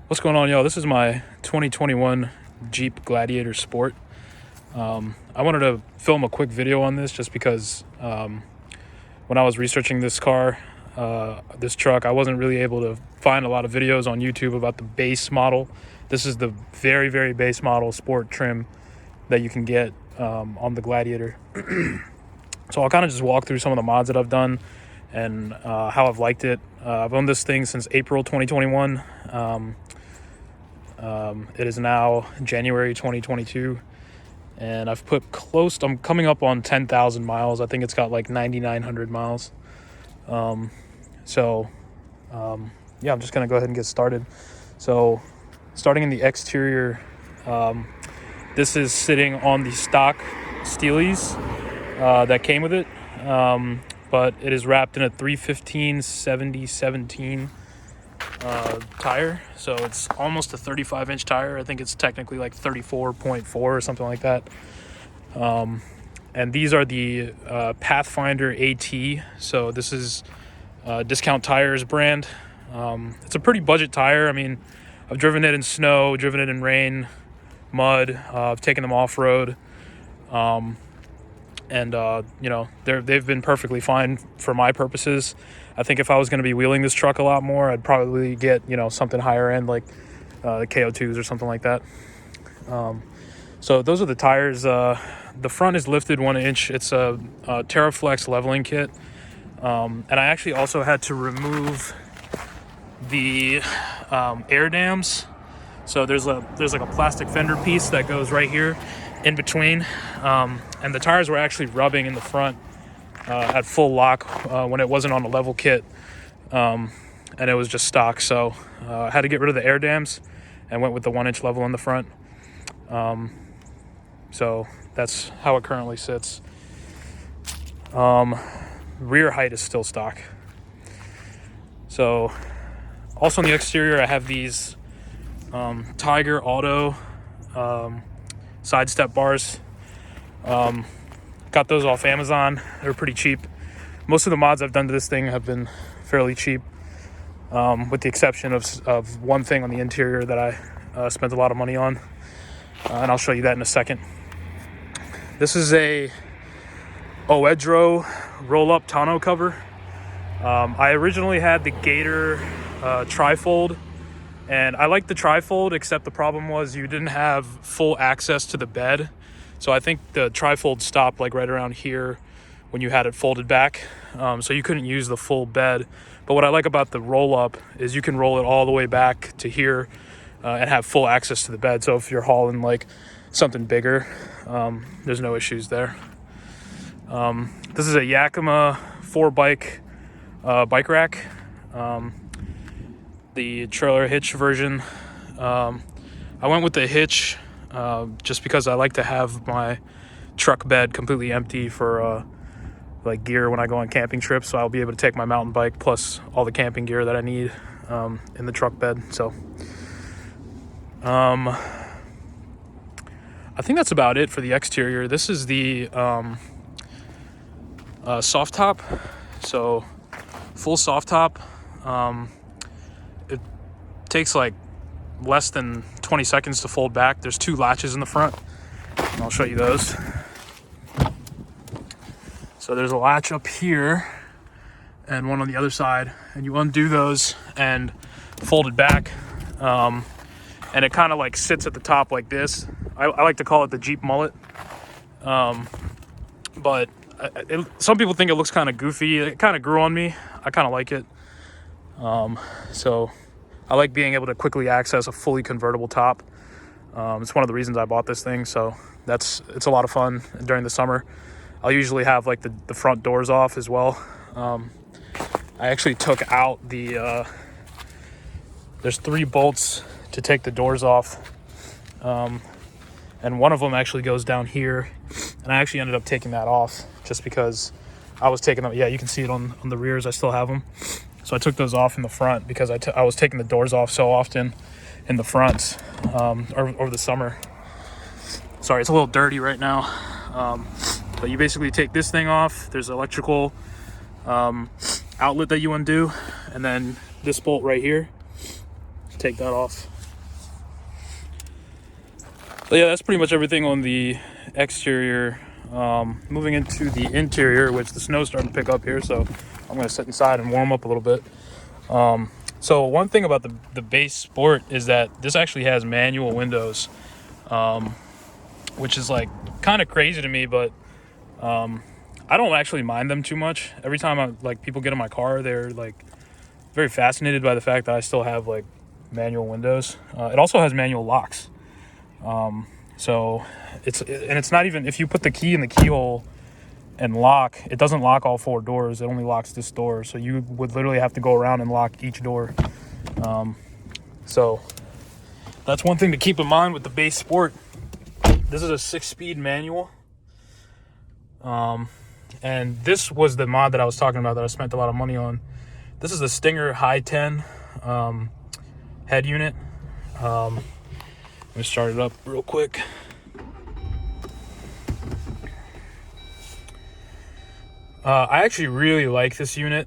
What's going on, y'all? This is my 2021 Jeep Gladiator Sport. I wanted to film a quick video on this just because when I was researching this car, this truck, I wasn't really able to find a lot of videos on YouTube about the base model. This is the very, very base model sport trim that you can get on the Gladiator. So I'll kind of just walk through some of the mods that I've done and how I've liked it. I've owned this thing since April 2021. It is now January 2022, and I'm coming up on 10,000 miles. I think it's got like 9,900 miles. Yeah, I'm just gonna go ahead and get started. So starting in the exterior, this is sitting on the stock Steelies that came with it, but it is wrapped in a 315/70/17 tire, so it's almost a 35-inch tire. I think it's technically like 34.4 or something like that. And these are the Pathfinder AT. So this is Discount Tires brand. It's a pretty budget tire. I mean, I've driven it in snow, driven it in rain, mud. I've taken them off-road. They've been perfectly fine for my purposes. I think if I was going to be wheeling this truck a lot more, I'd probably get, something higher end like the KO2s or something like that. So those are the tires. The front is lifted 1 inch. It's a TerraFlex leveling kit. And I actually also had to remove the air dams. So there's like a plastic fender piece that goes right here in between. And the tires were actually rubbing in the front at full lock when it wasn't on a level kit, and it was just stock. So I had to get rid of the air dams and went with the 1 inch level in the front. So that's how it currently sits. Rear height is still stock. So also on the exterior, I have these Tiger Auto side step bars. Got those off Amazon. They're pretty cheap. Most of the mods I've done to this thing have been fairly cheap, with the exception of one thing on the interior that I spent a lot of money on, and I'll show you that in a second. This is a Oedro roll-up tonneau cover. I originally had the Gator trifold, and I liked the trifold, except the problem was you didn't have full access to the bed. So I think the trifold stopped like right around here when you had it folded back. So you couldn't use the full bed. But what I like about the roll-up is you can roll it all the way back to here and have full access to the bed. So if you're hauling like something bigger, there's no issues there. This is a Yakima 4-bike bike rack. The trailer hitch version. I went with the hitch just because I like to have my truck bed completely empty for like gear when I go on camping trips, so I'll be able to take my mountain bike plus all the camping gear that I need in the truck bed. So I think that's about it for the exterior. This is the soft top. So full soft top. It takes like less than 20 seconds to fold back. There's 2 latches in the front, and I'll show you those. So there's a latch up here and one on the other side, and you undo those and fold it back, and it kind of like sits at the top like this. I like to call it the Jeep mullet, but some people think it looks kind of goofy. It kind of grew on me. I kind of like it. So I like being able to quickly access a fully convertible top. It's one of the reasons I bought this thing. So it's a lot of fun during the summer. I'll usually have like the front doors off as well. I actually took out there's 3 bolts to take the doors off. And one of them actually goes down here. And I actually ended up taking that off just because I was taking them. Yeah, you can see it on the rears. I still have them. So I took those off in the front because I was taking the doors off so often in the front over the summer. Sorry, it's a little dirty right now. But you basically take this thing off. There's an electrical outlet that you undo. And then this bolt right here, take that off. But yeah, that's pretty much everything on the exterior. Moving into the interior, which the snow's starting to pick up here, so I'm going to sit inside and warm up a little bit. So one thing about the base Sport is that this actually has manual windows, which is like kind of crazy to me, but I don't actually mind them too much. Every time people get in my car, they're like very fascinated by the fact that I still have like manual windows. It also has manual locks. So it's not even, if you put the key in the keyhole and lock, it doesn't lock all 4 doors. It only locks this door. So you would literally have to go around and lock each door. So that's one thing to keep in mind with the base Sport. This is a 6-speed manual. And this was the mod that I was talking about that I spent a lot of money on. This is the Stinger High 10 head unit. Let me start it up real quick. I actually really like this unit.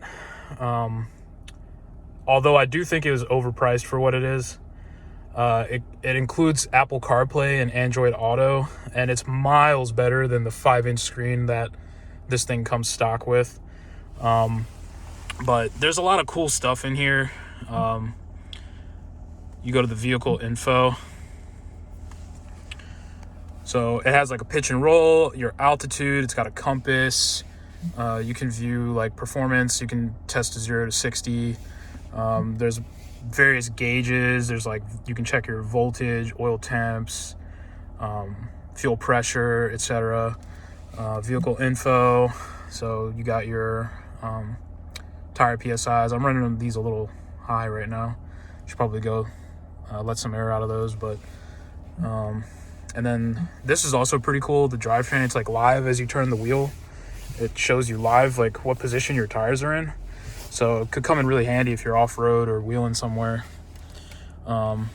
Although I do think it was overpriced for what it is. It includes Apple CarPlay and Android Auto, and it's miles better than the 5-inch screen that this thing comes stock with. But there's a lot of cool stuff in here. You go to the vehicle info. So it has like a pitch and roll, your altitude, it's got a compass. You can view like performance, you can test to 0 to 60. There's various gauges. There's like, you can check your voltage, oil temps, fuel pressure, etc. Vehicle info. So you got your tire PSIs. I'm running these a little high right now. Should probably go let some air out of those, but and then this is also pretty cool. The drivetrain, it's like live as you turn the wheel. It shows you live like what position your tires are in. So it could come in really handy if you're off-road or wheeling somewhere. And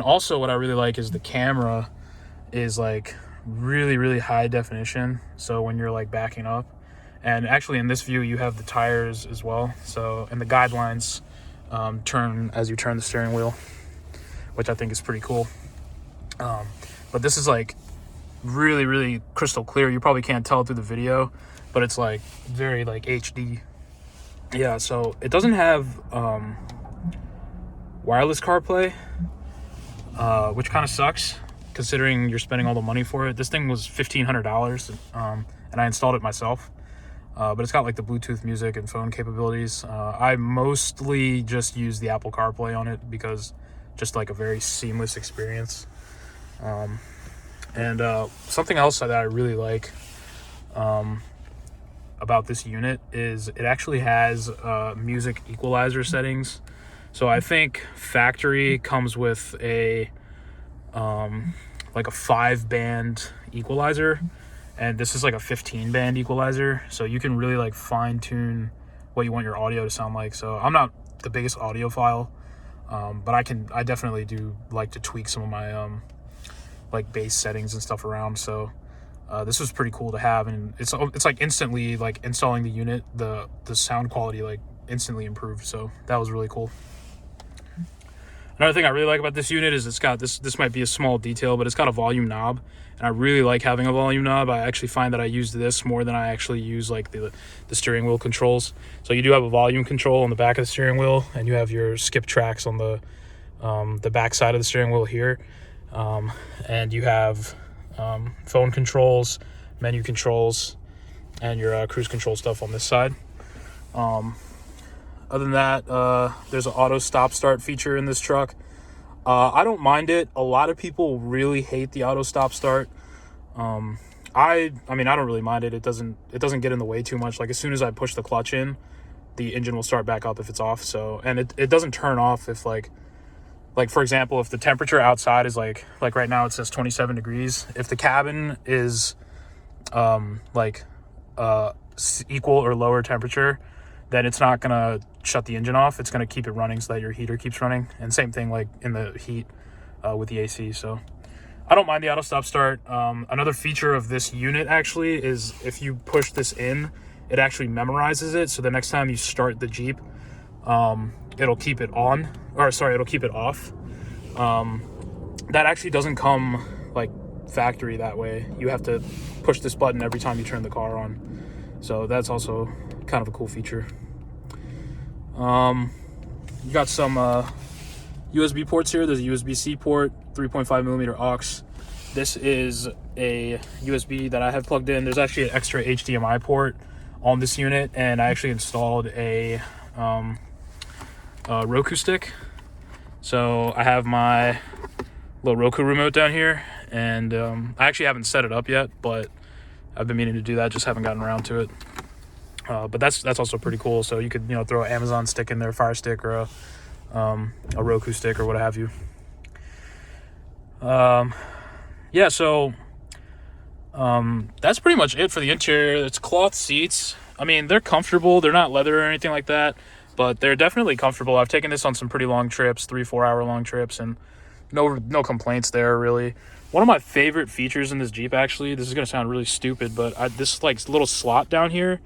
also what I really like is the camera is like really, really high definition. So when you're like backing up, and actually in this view, you have the tires as well. So, and the guidelines turn as you turn the steering wheel, which I think is pretty cool. But this is like really, really crystal clear. You probably can't tell through the video, but it's like very like HD. Yeah, so it doesn't have wireless CarPlay, which kind of sucks considering you're spending all the money for it. This thing was $1,500, and I installed it myself. But it's got like the Bluetooth music and phone capabilities. I mostly just use the Apple CarPlay on it because just like a very seamless experience. And something else that I really like about this unit is it actually has music equalizer settings. So I think factory comes with a like a 5-band equalizer, and this is like a 15-band equalizer. So you can really like fine tune what you want your audio to sound like. So I'm not the biggest audiophile, but I definitely do like to tweak some of my like bass settings and stuff around. So this was pretty cool to have, and it's like instantly, like installing the unit, the sound quality like instantly improved. So that was really cool. Another thing I really like about this unit is it's got this might be a small detail, but it's got a volume knob, and I really like having a volume knob. I actually find that I use this more than I actually use like the steering wheel controls. So you do have a volume control on the back of the steering wheel, and you have your skip tracks on the back side of the steering wheel here, and you have phone controls, menu controls, and your cruise control stuff on this side. Other than that, there's an auto stop start feature in this truck. I don't mind it. A lot of people really hate the auto stop start. I mean, I don't really mind it. It doesn't get in the way too much. Like as soon as I push the clutch in, the engine will start back up if it's off. So, and it doesn't turn off if like for example, if the temperature outside is like right now it says 27 degrees. If the cabin is equal or lower temperature, then it's not gonna shut the engine off. It's gonna keep it running so that your heater keeps running. And same thing like in the heat with the AC. So I don't mind the auto stop start. Another feature of this unit actually is if you push this in, it actually memorizes it. So the next time you start the Jeep, it'll keep it on, or sorry, it'll keep it off. That actually doesn't come like factory that way. You have to push this button every time you turn the car on. So that's also kind of a cool feature. You got some USB ports here. There's a USB-C port, 3.5 millimeter aux. This is a USB that I have plugged in. There's actually an extra HDMI port on this unit, and I actually installed a Roku stick. So I have my little Roku remote down here, and I actually haven't set it up yet, but I've been meaning to do that, just haven't gotten around to it. But that's also pretty cool. So you could, throw an Amazon stick in there, Fire Stick, or a Roku stick, or what have you. Yeah, so that's pretty much it for the interior. It's cloth seats. I mean, they're comfortable. They're not leather or anything like that, but they're definitely comfortable. I've taken this on some pretty long trips, 3-4 hour long trips, and no complaints there, really. One of my favorite features in this Jeep, actually, this is going to sound really stupid, but this like little slot down here,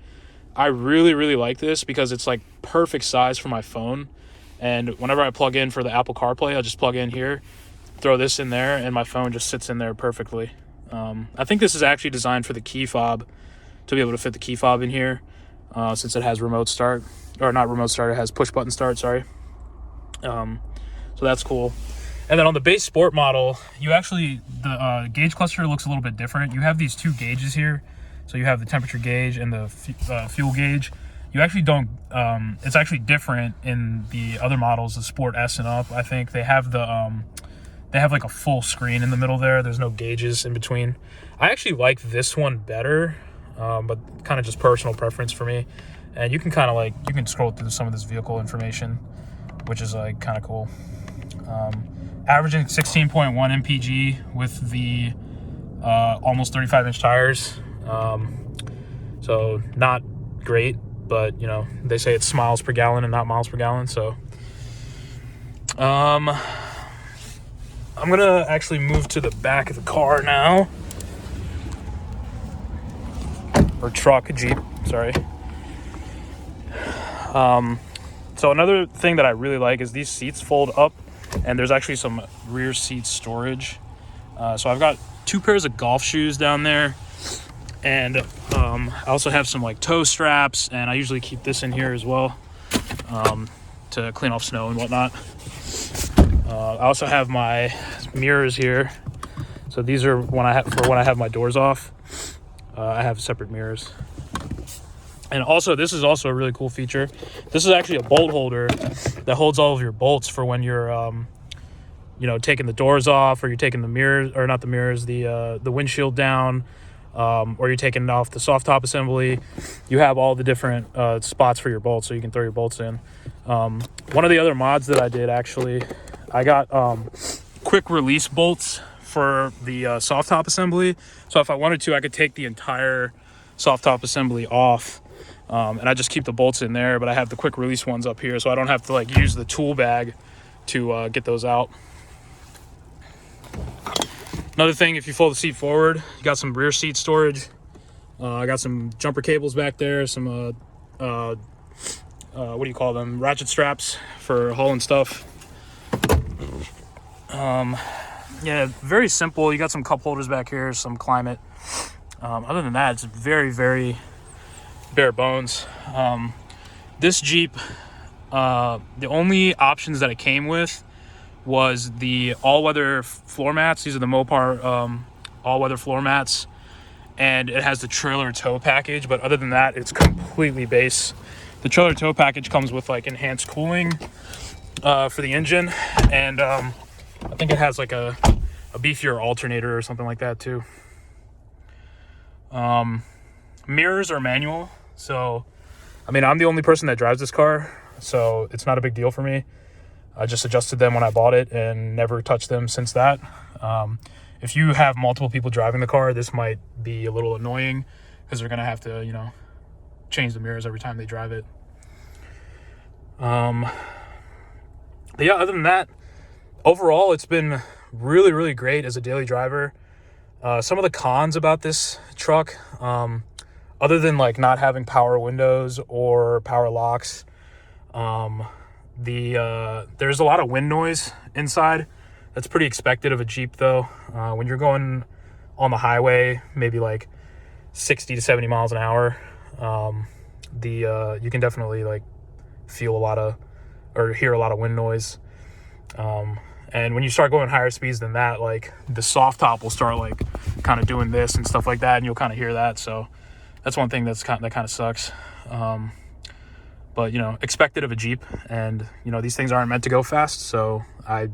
I really, really like this because it's like perfect size for my phone. And whenever I plug in for the Apple CarPlay, I just plug in here, throw this in there, and my phone just sits in there perfectly. I think this is actually designed for the key fob, to be able to fit the key fob in here, since it has remote start, or not remote start, it has push button start, sorry. So that's cool. And then on the base sport model, you actually, the gauge cluster looks a little bit different. You have these two gauges here. So you have the temperature gauge and the fuel gauge. You actually don't, it's actually different in the other models, the Sport S and up. I think they have they have like a full screen in the middle there. There's no gauges in between. I actually like this one better, but kind of just personal preference for me. And you can kind of like, you can scroll through some of this vehicle information, which is like kind of cool. Averaging 16.1 mpg with the almost 35-inch tires. So not great, but they say it's miles per gallon and not miles per gallon. So I'm gonna actually move to the back of the car now, or truck, Jeep, sorry. So another thing that I really like is these seats fold up, and there's actually some rear seat storage. So I've got 2 pairs of golf shoes down there, and I also have some like toe straps, and I usually keep this in here as well, to clean off snow and whatnot. I also have my mirrors here. So these are when I have my doors off. I have separate mirrors. And also, this is also a really cool feature. This is actually a bolt holder that holds all of your bolts for when you're taking the doors off, or you're taking the mirrors, or not the mirrors, the windshield down, or you're taking off the soft top assembly. You have all the different spots for your bolts, so you can throw your bolts in. One of the other mods that I did, actually, I got quick release bolts for the soft top assembly. So if I wanted to, I could take the entire soft top assembly off, and I just keep the bolts in there, but I have the quick release ones up here, so I don't have to like use the tool bag to get those out. Another thing, if you fold the seat forward, you got some rear seat storage. I got some jumper cables back there, some what do you call them, ratchet straps for hauling stuff. Yeah, very simple. You got some cup holders back here, some climate. Other than that, it's very, very bare bones. This Jeep, the only options that it came with was the all-weather floor mats. These are the Mopar all-weather floor mats, and it has the trailer tow package, but other than that, it's completely base. The trailer tow package comes with like enhanced cooling for the engine, and I think it has like a beefier alternator or something like that too. Mirrors are manual, so I mean, I'm the only person that drives this car, so it's not a big deal for me. I just adjusted them when I bought it and never touched them since that. If you have multiple people driving the car, this might be a little annoying because they're gonna have to, change the mirrors every time they drive it. But yeah, other than that, overall, it's been really, really great as a daily driver. Some of the cons about this truck, other than like not having power windows or power locks, there's a lot of wind noise inside. That's pretty expected of a Jeep though. When you're going on the highway, maybe like 60 to 70 miles an hour, you can definitely like feel a lot of, or hear a lot of wind noise. And when you start going higher speeds than that, like the soft top will start like kind of doing this and stuff like that, and you'll kind of hear that. So that's one thing that kind of sucks. But, you know, expected of a Jeep, and, you know, these things aren't meant to go fast, so I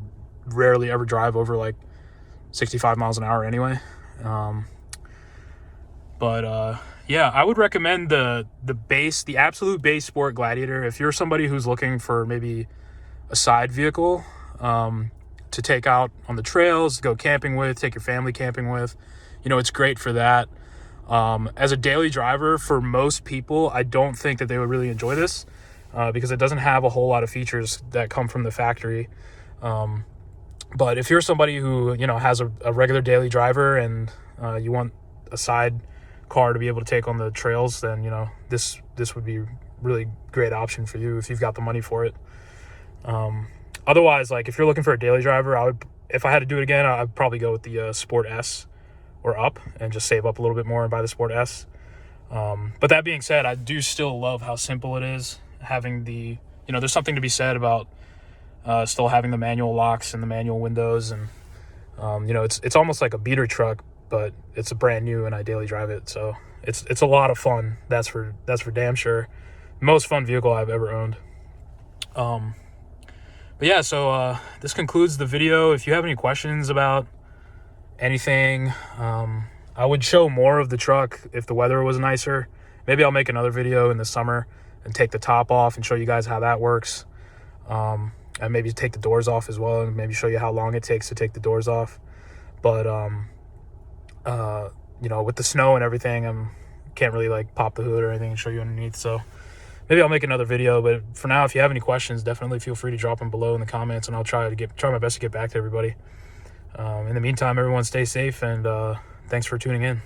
rarely ever drive over like 65 miles an hour anyway. Yeah, I would recommend the absolute base sport Gladiator if you're somebody who's looking for maybe a side vehicle to take out on the trails, go camping with, take your family camping with. You know, it's great for that. As a daily driver, for most people, I don't think that they would really enjoy this because it doesn't have a whole lot of features that come from the factory. But if you're somebody who, you know, has a regular daily driver and you want a side car to be able to take on the trails, then, you know, this would be really great option for you if you've got the money for it. Otherwise, like if you're looking for a daily driver, if I had to do it again, I'd probably go with the Sport S or up and just save up a little bit more and buy the Sport S. But that being said, I do still love how simple it is having you know, there's something to be said about still having the manual locks and the manual windows, and you know, it's almost like a beater truck, but it's a brand new and I daily drive it, so it's a lot of fun. That's for damn sure. Most fun vehicle I've ever owned. But yeah, so this concludes the video. If you have any questions about anything, I would show more of the truck if the weather was nicer. Maybe I'll make another video in the summer and take the top off and show you guys how that works. And maybe take the doors off as well, and maybe show you how long it takes to take the doors off. But you know, with the snow and everything, I can't really like pop the hood or anything and show you underneath. So maybe I'll make another video. But for now, if you have any questions, definitely feel free to drop them below in the comments, and I'll try my best to get back to everybody. In the meantime, everyone stay safe, and thanks for tuning in.